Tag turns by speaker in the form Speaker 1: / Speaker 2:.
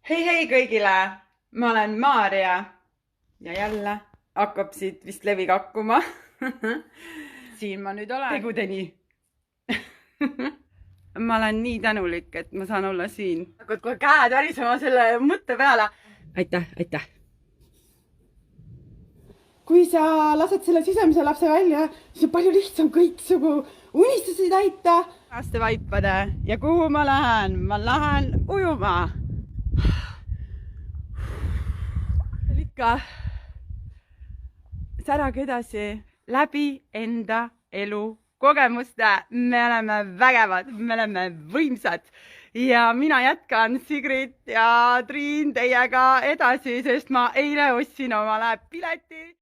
Speaker 1: Hei kõigile, ma olen Maarja ja jälle hakkab siit vist levi kakkuma. Siin ma nüüd olen tegudeni. Ma olen nii tänulik, et ma saan olla siin. Hakkad kohe käed värisema selle mõtte peale. Aitäh.
Speaker 2: Kui sa lased selle sisemise lapse välja, siis on palju lihtsam kõiksugu unistusi täita.
Speaker 1: Vaipade ja kuhu ma lähen? Ma lähen ujuma. Ikka särage edasi läbi enda elu kogemuste. Me oleme vägevad, me oleme võimsad ja mina jätkan Sigrid ja Triin teiega edasi, sest ma eile ostsin omale pileti.